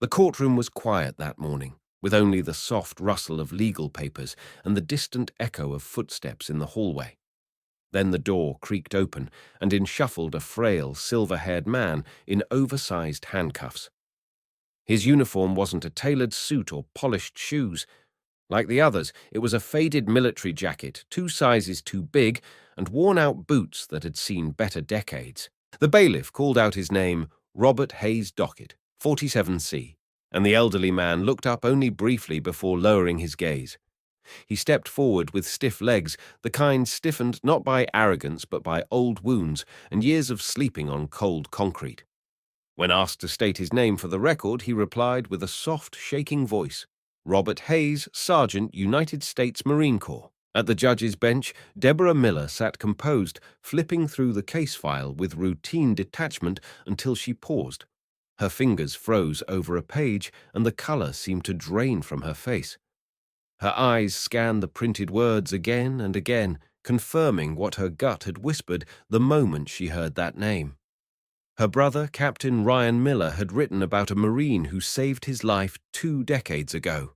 The courtroom was quiet that morning, with only the soft rustle of legal papers and the distant echo of footsteps in the hallway. Then the door creaked open, and in shuffled a frail, silver-haired man in oversized handcuffs. His uniform wasn't a tailored suit or polished shoes. Like the others, it was a faded military jacket, 2 sizes too big, and worn-out boots that had seen better decades. The bailiff called out his name, Robert Hayes Dockett, 47C, and the elderly man looked up only briefly before lowering his gaze. He stepped forward with stiff legs, the kind stiffened not by arrogance but by old wounds and years of sleeping on cold concrete. When asked to state his name for the record, he replied with a soft, shaking voice, Robert Hayes, Sergeant, United States Marine Corps. At the judge's bench, Deborah Miller sat composed, flipping through the case file with routine detachment until she paused. Her fingers froze over a page, and the color seemed to drain from her face. Her eyes scanned the printed words again and again, confirming what her gut had whispered the moment she heard that name. Her brother, Captain Ryan Miller, had written about a Marine who saved his life 2 decades ago.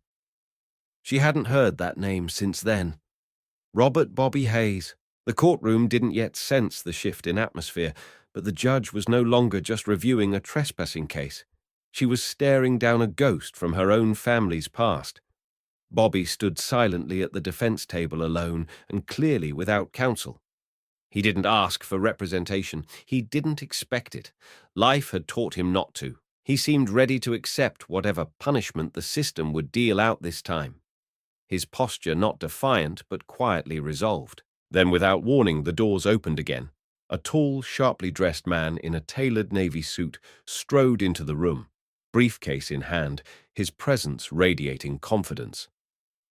She hadn't heard that name since then. Robert Bobby Hayes. The courtroom didn't yet sense the shift in atmosphere, but the judge was no longer just reviewing a trespassing case. She was staring down a ghost from her own family's past. Bobby stood silently at the defense table alone and clearly without counsel. He didn't ask for representation. He didn't expect it. Life had taught him not to. He seemed ready to accept whatever punishment the system would deal out this time. His posture not defiant, but quietly resolved. Then, without warning, the doors opened again. A tall, sharply dressed man in a tailored navy suit strode into the room, briefcase in hand, his presence radiating confidence.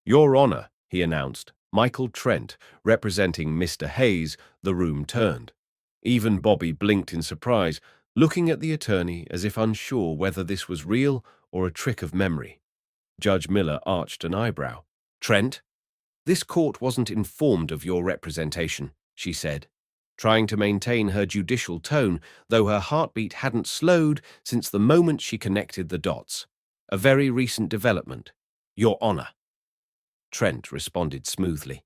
"Your Honor," he announced. Michael Trent, representing Mr. Hayes. The room turned. Even Bobby blinked in surprise, looking at the attorney as if unsure whether this was real or a trick of memory. Judge Miller arched an eyebrow. "Trent, this court wasn't informed of your representation," she said, trying to maintain her judicial tone, though her heartbeat hadn't slowed since the moment she connected the dots. "A very recent development, Your Honor." Trent responded smoothly.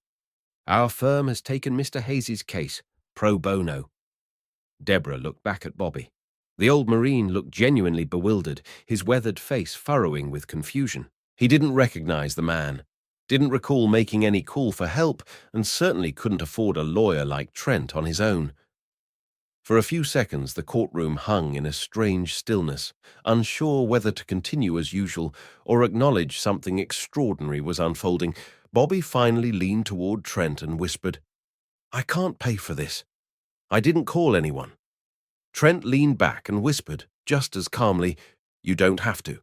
"Our firm has taken Mr. Hayes's case, pro bono." Deborah looked back at Bobby. The old Marine looked genuinely bewildered, his weathered face furrowing with confusion. He didn't recognize the man, didn't recall making any call for help, and certainly couldn't afford a lawyer like Trent on his own. For a few seconds, the courtroom hung in a strange stillness, unsure whether to continue as usual or acknowledge something extraordinary was unfolding. Bobby finally leaned toward Trent and whispered, "I can't pay for this. I didn't call anyone." Trent leaned back and whispered, just as calmly, "You don't have to.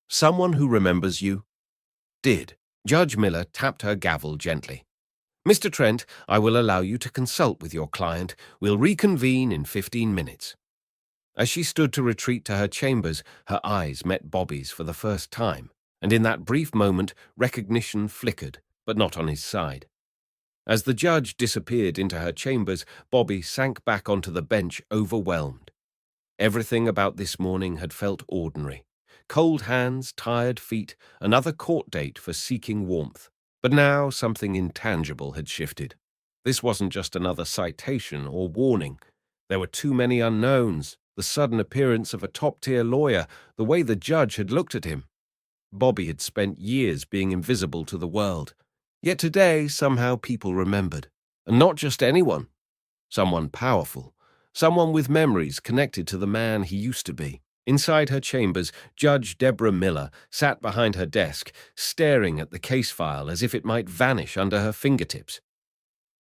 Someone who remembers you did." Judge Miller tapped her gavel gently. "Mr. Trent, I will allow you to consult with your client. We'll reconvene in 15 minutes. As she stood to retreat to her chambers, her eyes met Bobby's for the first time, and in that brief moment, recognition flickered, but not on his side. As the judge disappeared into her chambers, Bobby sank back onto the bench, overwhelmed. Everything about this morning had felt ordinary. Cold hands, tired feet, another court date for seeking warmth. But now something intangible had shifted. This wasn't just another citation or warning. There were too many unknowns, the sudden appearance of a top-tier lawyer, the way the judge had looked at him. Bobby had spent years being invisible to the world. Yet today, somehow people remembered. And not just anyone. Someone powerful. Someone with memories connected to the man he used to be. Inside her chambers, Judge Deborah Miller sat behind her desk, staring at the case file as if it might vanish under her fingertips.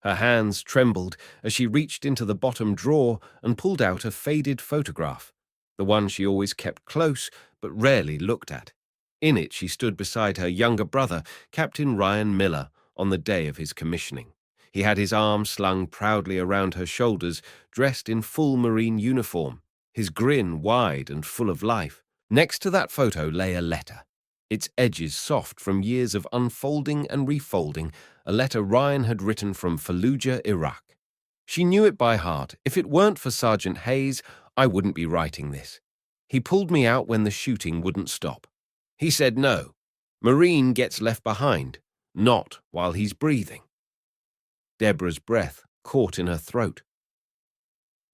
Her hands trembled as she reached into the bottom drawer and pulled out a faded photograph, the one she always kept close but rarely looked at. In it, she stood beside her younger brother, Captain Ryan Miller, on the day of his commissioning. He had his arms slung proudly around her shoulders, dressed in full Marine uniform, his grin wide and full of life. Next to that photo lay a letter, its edges soft from years of unfolding and refolding, a letter Ryan had written from Fallujah, Iraq. She knew it by heart. If it weren't for Sergeant Hayes, I wouldn't be writing this. He pulled me out when the shooting wouldn't stop. He said no. Marine gets left behind, not while he's breathing. Deborah's breath caught in her throat.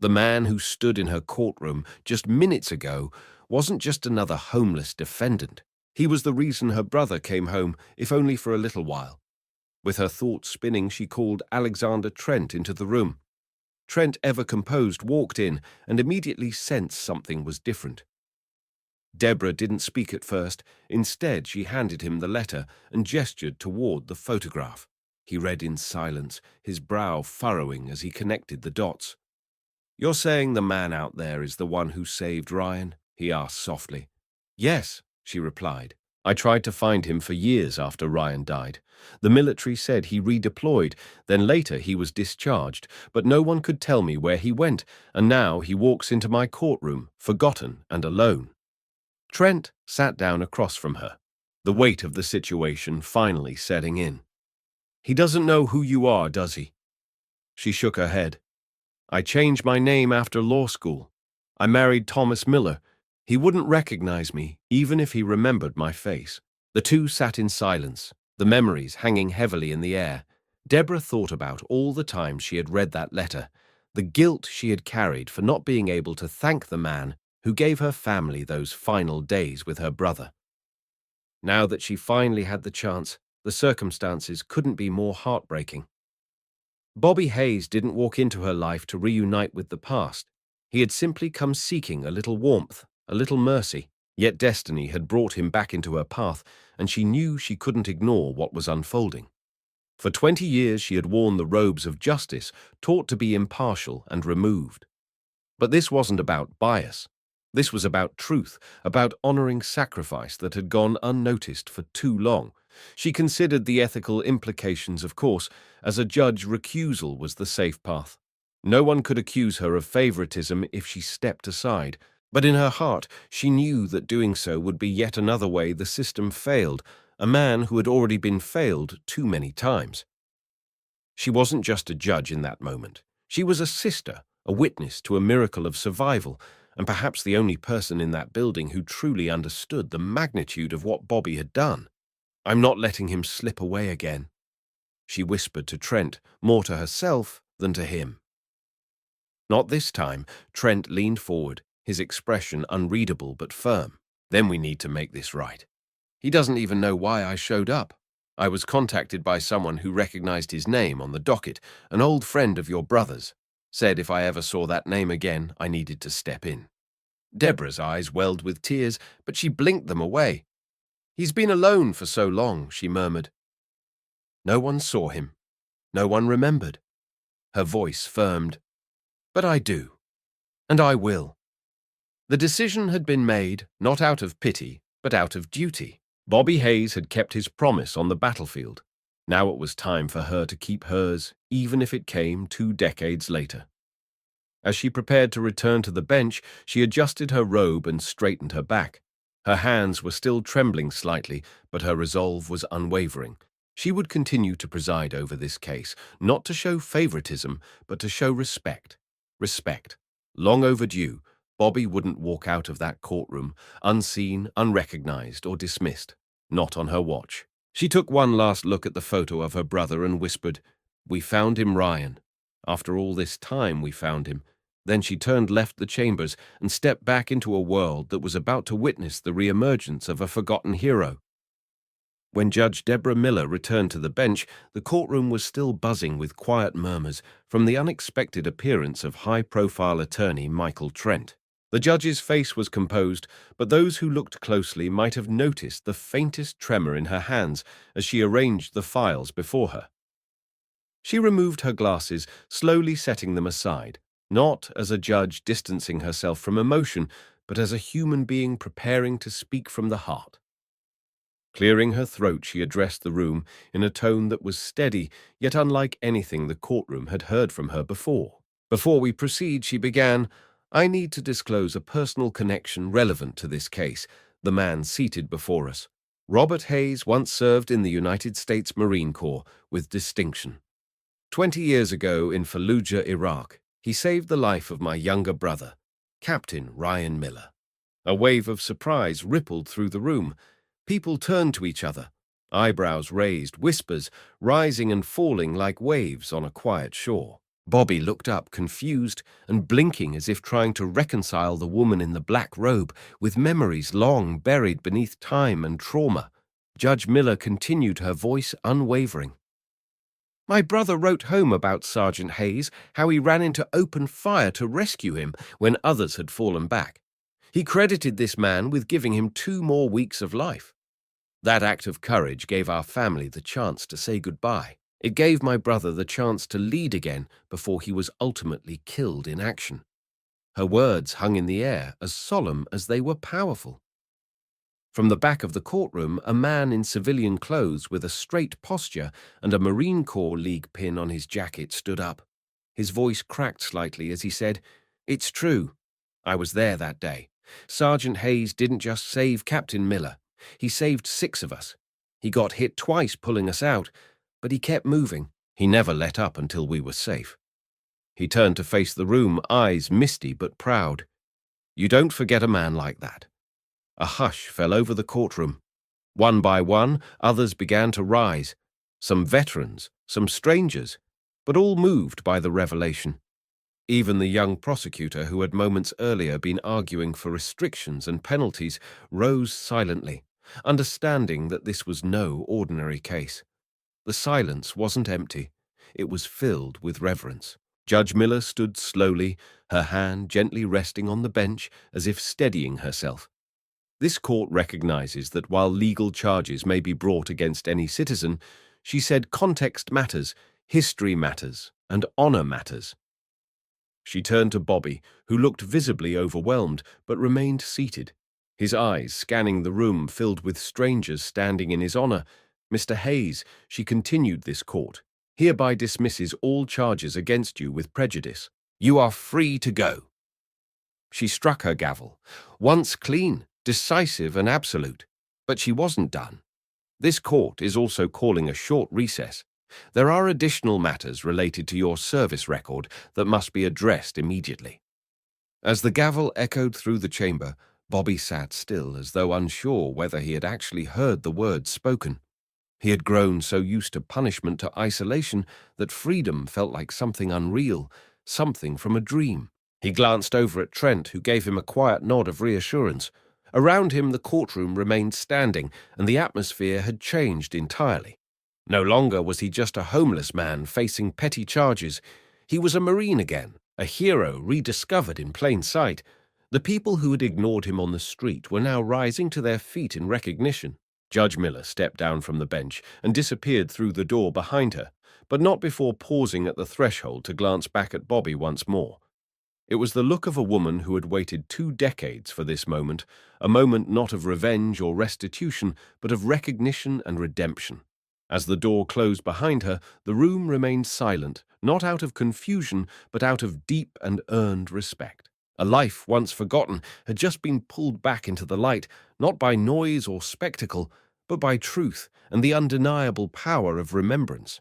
The man who stood in her courtroom just minutes ago wasn't just another homeless defendant. He was the reason her brother came home, if only for a little while. With her thoughts spinning, she called Alexander Trent into the room. Trent, ever composed, walked in and immediately sensed something was different. Deborah didn't speak at first. Instead, she handed him the letter and gestured toward the photograph. He read in silence, his brow furrowing as he connected the dots. "You're saying the man out there is the one who saved Ryan?" he asked softly. "Yes," she replied. "I tried to find him for years after Ryan died. The military said he redeployed, then later he was discharged, but no one could tell me where he went, and now he walks into my courtroom, forgotten and alone." Trent sat down across from her, the weight of the situation finally setting in. "He doesn't know who you are, does he?" She shook her head. "I changed my name after law school. I married Thomas Miller. He wouldn't recognize me, even if he remembered my face." The two sat in silence, the memories hanging heavily in the air. Deborah thought about all the times she had read that letter, the guilt she had carried for not being able to thank the man who gave her family those final days with her brother. Now that she finally had the chance, the circumstances couldn't be more heartbreaking. Bobby Hayes didn't walk into her life to reunite with the past. He had simply come seeking a little warmth, a little mercy. Yet destiny had brought him back into her path, and she knew she couldn't ignore what was unfolding. For 20 years she had worn the robes of justice, taught to be impartial and removed. But this wasn't about bias. This was about truth, about honoring sacrifice that had gone unnoticed for too long. She considered the ethical implications, of course. As a judge, recusal was the safe path. No one could accuse her of favoritism if she stepped aside. But in her heart, she knew that doing so would be yet another way the system failed, a man who had already been failed too many times. She wasn't just a judge in that moment. She was a sister, a witness to a miracle of survival, and perhaps the only person in that building who truly understood the magnitude of what Bobby had done. "I'm not letting him slip away again," she whispered to Trent, more to herself than to him. Not this time. Trent leaned forward, his expression unreadable but firm. "Then we need to make this right. He doesn't even know why I showed up. I was contacted by someone who recognized his name on the docket, an old friend of your brother's. Said if I ever saw that name again, I needed to step in." Deborah's eyes welled with tears, but she blinked them away. "He's been alone for so long," she murmured. "No one saw him. No one remembered." Her voice firmed. "But I do. And I will." The decision had been made, not out of pity, but out of duty. Bobby Hayes had kept his promise on the battlefield. Now it was time for her to keep hers, even if it came 2 decades later. As she prepared to return to the bench, she adjusted her robe and straightened her back. Her hands were still trembling slightly, but her resolve was unwavering. She would continue to preside over this case, not to show favoritism, but to show respect. Respect. Long overdue. Bobby wouldn't walk out of that courtroom, unseen, unrecognized, or dismissed. Not on her watch. She took one last look at the photo of her brother and whispered, "We found him, Ryan. After all this time, we found him." Then she left the chambers and stepped back into a world that was about to witness the re-emergence of a forgotten hero. When Judge Deborah Miller returned to the bench, the courtroom was still buzzing with quiet murmurs from the unexpected appearance of high-profile attorney Michael Trent. The judge's face was composed, but those who looked closely might have noticed the faintest tremor in her hands as she arranged the files before her. She removed her glasses, slowly setting them aside, not as a judge distancing herself from emotion, but as a human being preparing to speak from the heart. Clearing her throat, she addressed the room in a tone that was steady, yet unlike anything the courtroom had heard from her before. "Before we proceed," she began, "I need to disclose a personal connection relevant to this case," the man seated before us. "Robert Hayes once served in the United States Marine Corps with distinction. 20 years ago in Fallujah, Iraq, he saved the life of my younger brother, Captain Ryan Miller. A wave of surprise rippled through the room. People turned to each other, eyebrows raised, whispers rising and falling like waves on a quiet shore. Bobby looked up, confused and blinking as if trying to reconcile the woman in the black robe with memories long buried beneath time and trauma. Judge Miller continued, her voice unwavering. My brother wrote home about Sergeant Hayes, how he ran into open fire to rescue him when others had fallen back. He credited this man with giving him 2 more weeks of life. That act of courage gave our family the chance to say goodbye. It gave my brother the chance to lead again before he was ultimately killed in action. Her words hung in the air, as solemn as they were powerful. From the back of the courtroom, a man in civilian clothes with a straight posture and a Marine Corps League pin on his jacket stood up. His voice cracked slightly as he said, "It's true. I was there that day. Sergeant Hayes didn't just save Captain Miller. He saved 6 of us. He got hit twice pulling us out, but he kept moving. He never let up until we were safe." He turned to face the room, eyes misty but proud. You don't forget a man like that. A hush fell over the courtroom. One by one, others began to rise. Some veterans, some strangers, but all moved by the revelation. Even the young prosecutor, who had moments earlier been arguing for restrictions and penalties, rose silently, understanding that this was no ordinary case. The silence wasn't empty. It was filled with reverence. Judge Miller stood slowly, her hand gently resting on the bench as if steadying herself. This court recognizes that while legal charges may be brought against any citizen, she said context matters, history matters, and honor matters. She turned to Bobby, who looked visibly overwhelmed but remained seated, his eyes scanning the room filled with strangers standing in his honor. Mr. Hayes, she continued, this court hereby dismisses all charges against you with prejudice. You are free to go. She struck her gavel, once clean, decisive and absolute. But she wasn't done. This court is also calling a short recess. There are additional matters related to your service record that must be addressed immediately. As the gavel echoed through the chamber, Bobby sat still, as though unsure whether he had actually heard the words spoken. He had grown so used to punishment, to isolation, that freedom felt like something unreal, something from a dream. He glanced over at Trent, who gave him a quiet nod of reassurance. Around him, the courtroom remained standing, and the atmosphere had changed entirely. No longer was he just a homeless man facing petty charges. He was a Marine again, a hero rediscovered in plain sight. The people who had ignored him on the street were now rising to their feet in recognition. Judge Miller stepped down from the bench and disappeared through the door behind her, but not before pausing at the threshold to glance back at Bobby once more. It was the look of a woman who had waited 2 decades for this moment, a moment not of revenge or restitution, but of recognition and redemption. As the door closed behind her, the room remained silent, not out of confusion, but out of deep and earned respect. A life once forgotten had just been pulled back into the light, not by noise or spectacle, but by truth and the undeniable power of remembrance.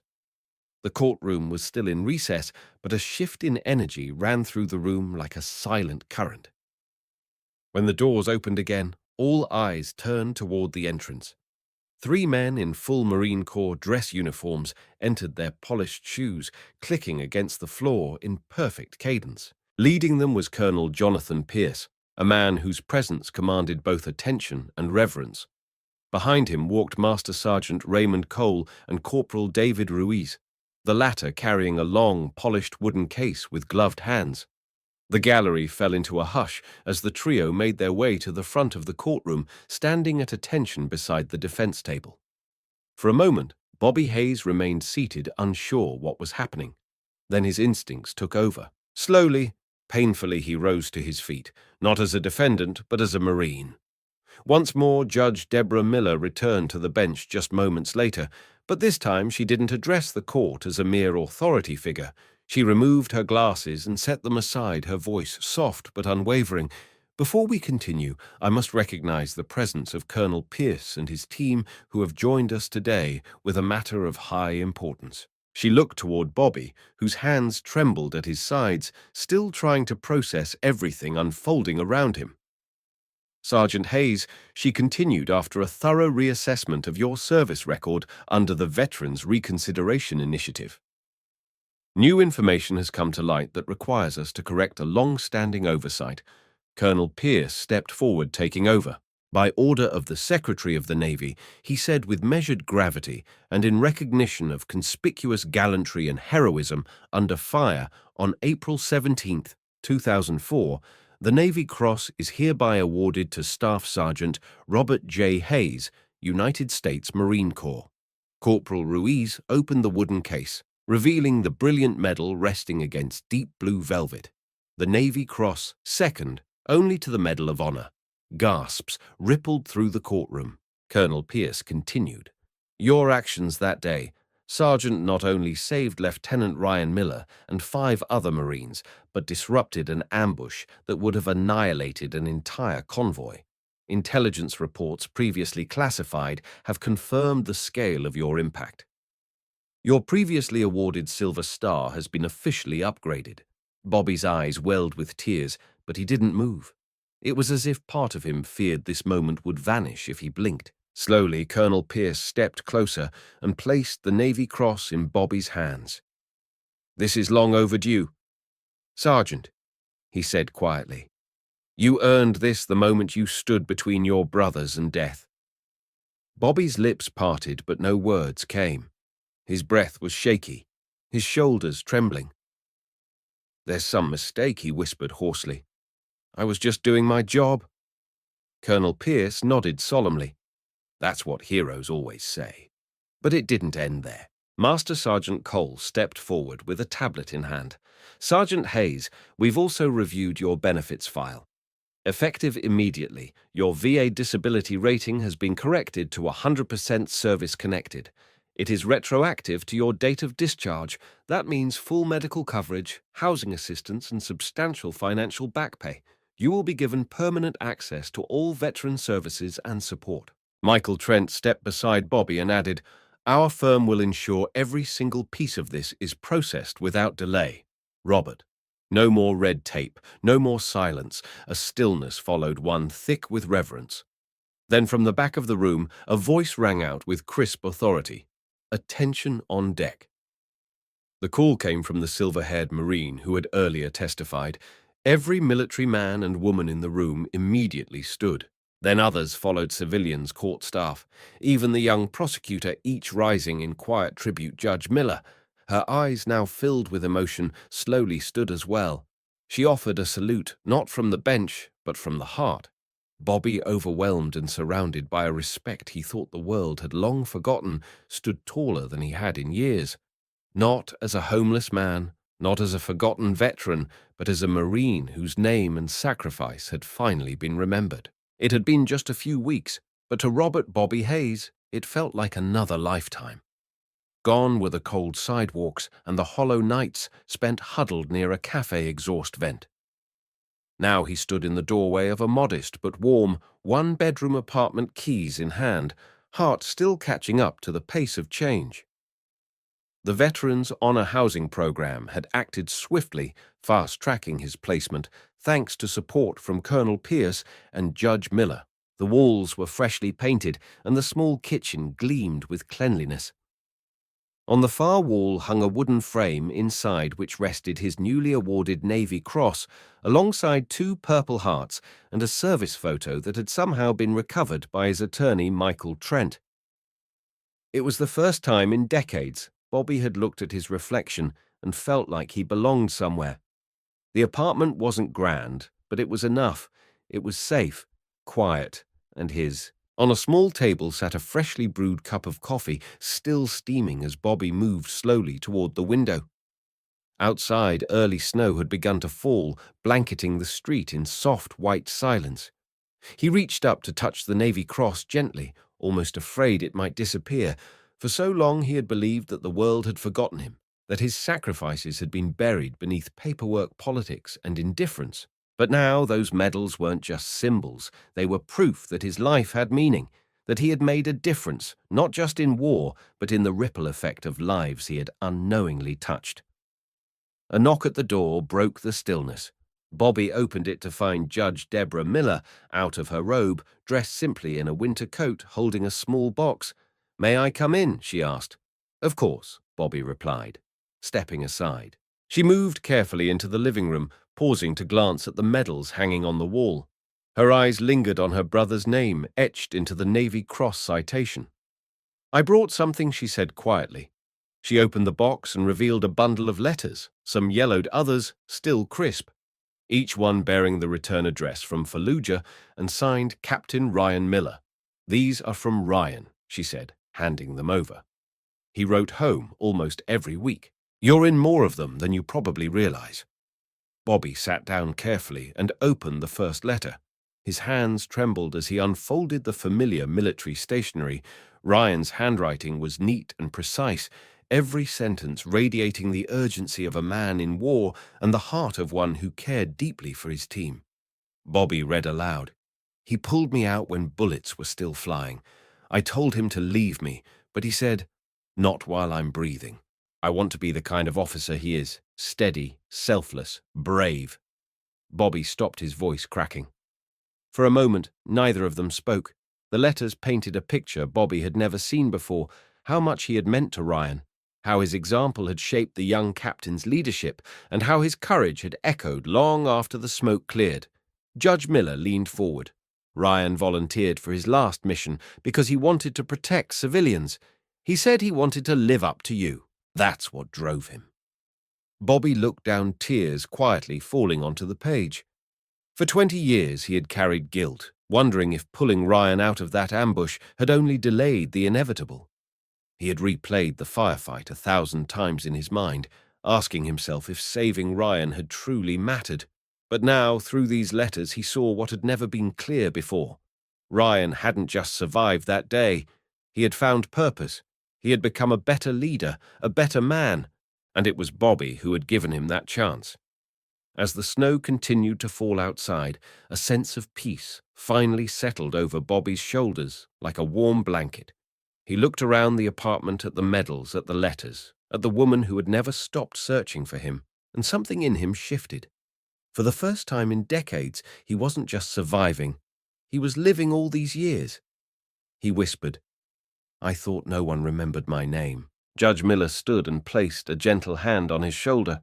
The courtroom was still in recess, but a shift in energy ran through the room like a silent current. When the doors opened again, all eyes turned toward the entrance. 3 men in full Marine Corps dress uniforms entered, their polished shoes clicking against the floor in perfect cadence. Leading them was Colonel Jonathan Pierce, a man whose presence commanded both attention and reverence. Behind him walked Master Sergeant Raymond Cole and Corporal David Ruiz, the latter carrying a long, polished wooden case with gloved hands. The gallery fell into a hush as the trio made their way to the front of the courtroom, standing at attention beside the defense table. For a moment, Bobby Hayes remained seated, unsure what was happening. Then his instincts took over. Slowly, painfully, he rose to his feet, not as a defendant, but as a Marine. Once more, Judge Deborah Miller returned to the bench just moments later, but this time she didn't address the court as a mere authority figure. She removed her glasses and set them aside, her voice soft but unwavering. Before we continue, I must recognize the presence of Colonel Pierce and his team, who have joined us today with a matter of high importance. She looked toward Bobby, whose hands trembled at his sides, still trying to process everything unfolding around him. Sergeant Hayes, she continued after a thorough reassessment of your service record under the Veterans Reconsideration Initiative. New information has come to light that requires us to correct a long-standing oversight. Colonel Pierce stepped forward, taking over. By order of the Secretary of the Navy, he said with measured gravity and in recognition of conspicuous gallantry and heroism under fire on April 17, 2004, the Navy Cross is hereby awarded to Staff Sergeant Robert J. Hayes, United States Marine Corps. Corporal Ruiz opened the wooden case, revealing the brilliant medal resting against deep blue velvet. The Navy Cross, second only to the Medal of Honor. Gasps rippled through the courtroom. Colonel Pierce continued. Your actions that day, Sergeant, not only saved Lieutenant Ryan Miller and 5 other Marines, but disrupted an ambush that would have annihilated an entire convoy. Intelligence reports previously classified have confirmed the scale of your impact. Your previously awarded Silver Star has been officially upgraded. Bobby's eyes welled with tears, but he didn't move. It was as if part of him feared this moment would vanish if he blinked. Slowly, Colonel Pierce stepped closer and placed the Navy Cross in Bobby's hands. This is long overdue. Sergeant, he said quietly, you earned this the moment you stood between your brothers and death. Bobby's lips parted, but no words came. His breath was shaky, his shoulders trembling. There's some mistake, he whispered hoarsely. I was just doing my job. Colonel Pierce nodded solemnly. That's what heroes always say. But it didn't end there. Master Sergeant Cole stepped forward with a tablet in hand. Sergeant Hayes, we've also reviewed your benefits file. Effective immediately, your VA disability rating has been corrected to 100% service-connected. It is retroactive to your date of discharge. That means full medical coverage, housing assistance, and substantial financial back pay. You will be given permanent access to all veteran services and support. Michael Trent stepped beside Bobby and added, our firm will ensure every single piece of this is processed without delay. Robert. No more red tape, no more silence. A stillness followed, one thick with reverence. Then from the back of the room, a voice rang out with crisp authority. Attention on deck. The call came from the silver-haired Marine who had earlier testified. Every military man and woman in the room immediately stood. Then others followed, civilians, court staff, even the young prosecutor, each rising in quiet tribute. Judge Miller, her eyes now filled with emotion, slowly stood as well. She offered a salute, not from the bench, but from the heart. Bobby, overwhelmed and surrounded by a respect he thought the world had long forgotten, stood taller than he had in years. Not as a homeless man, not as a forgotten veteran, but as a Marine whose name and sacrifice had finally been remembered. It had been just a few weeks, but to Robert Bobby Hayes, it felt like another lifetime. Gone were the cold sidewalks and the hollow nights spent huddled near a cafe exhaust vent. Now he stood in the doorway of a modest but warm one-bedroom apartment, keys in hand, heart still catching up to the pace of change. The Veterans Honor Housing Program had acted swiftly, fast-tracking his placement, thanks to support from Colonel Pierce and Judge Miller. The walls were freshly painted, and the small kitchen gleamed with cleanliness. On the far wall hung a wooden frame, inside which rested his newly awarded Navy Cross, alongside 2 Purple Hearts and a service photo that had somehow been recovered by his attorney, Michael Trent. It was the first time in decades Bobby had looked at his reflection and felt like he belonged somewhere. The apartment wasn't grand, but it was enough. It was safe, quiet, and his. On a small table sat a freshly brewed cup of coffee, still steaming as Bobby moved slowly toward the window. Outside, early snow had begun to fall, blanketing the street in soft white silence. He reached up to touch the Navy Cross gently, almost afraid it might disappear. For so long he had believed that the world had forgotten him, that his sacrifices had been buried beneath paperwork politics and indifference. But now those medals weren't just symbols, they were proof that his life had meaning, that he had made a difference, not just in war, but in the ripple effect of lives he had unknowingly touched. A knock at the door broke the stillness. Bobby opened it to find Judge Deborah Miller out of her robe, dressed simply in a winter coat, holding a small box. "May I come in?" she asked. "Of course," Bobby replied, stepping aside. She moved carefully into the living room, pausing to glance at the medals hanging on the wall. Her eyes lingered on her brother's name, etched into the Navy Cross citation. "I brought something," she said quietly. She opened the box and revealed a bundle of letters, some yellowed, others still crisp, each one bearing the return address from Fallujah and signed Captain Ryan Miller. "These are from Ryan," she said, handing them over. "He wrote home almost every week. You're in more of them than you probably realize." Bobby sat down carefully and opened the first letter. His hands trembled as he unfolded the familiar military stationery. Ryan's handwriting was neat and precise, every sentence radiating the urgency of a man in war and the heart of one who cared deeply for his team. Bobby read aloud. "He pulled me out when bullets were still flying. I told him to leave me, but he said, 'Not while I'm breathing.' I want to be the kind of officer he is, steady, selfless, brave." Bobby stopped, his voice cracking. For a moment, neither of them spoke. The letters painted a picture Bobby had never seen before, how much he had meant to Ryan, how his example had shaped the young captain's leadership, and how his courage had echoed long after the smoke cleared. Judge Miller leaned forward. "Ryan volunteered for his last mission because he wanted to protect civilians. He said he wanted to live up to you. That's what drove him." Bobby looked down, tears quietly falling onto the page. For 20 years he had carried guilt, wondering if pulling Ryan out of that ambush had only delayed the inevitable. He had replayed the firefight 1,000 times in his mind, asking himself if saving Ryan had truly mattered. But now, through these letters, he saw what had never been clear before. Ryan hadn't just survived that day. He had found purpose. He had become a better leader, a better man, and it was Bobby who had given him that chance. As the snow continued to fall outside, a sense of peace finally settled over Bobby's shoulders like a warm blanket. He looked around the apartment, at the medals, at the letters, at the woman who had never stopped searching for him, and something in him shifted. For the first time in decades, he wasn't just surviving, he was living all these years. He whispered, "I thought no one remembered my name." Judge Miller stood and placed a gentle hand on his shoulder.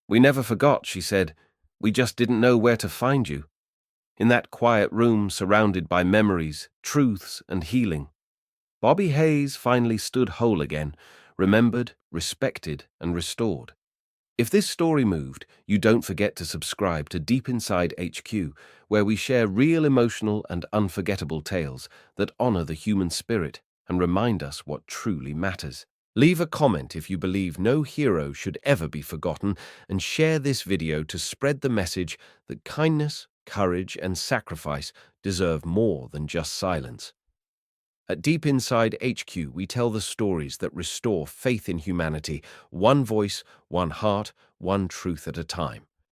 "We never forgot," she said. "We just didn't know where to find you. In that quiet room surrounded by memories, truths, and healing." Bobby Hayes finally stood whole again, remembered, respected, and restored. If this story moved, you don't forget to subscribe to Deep Inside HQ, where we share real emotional and unforgettable tales that honor the human spirit and remind us what truly matters. Leave a comment if you believe no hero should ever be forgotten, and share this video to spread the message that kindness, courage, and sacrifice deserve more than just silence. At Deep Inside HQ, we tell the stories that restore faith in humanity, one voice, one heart, one truth at a time.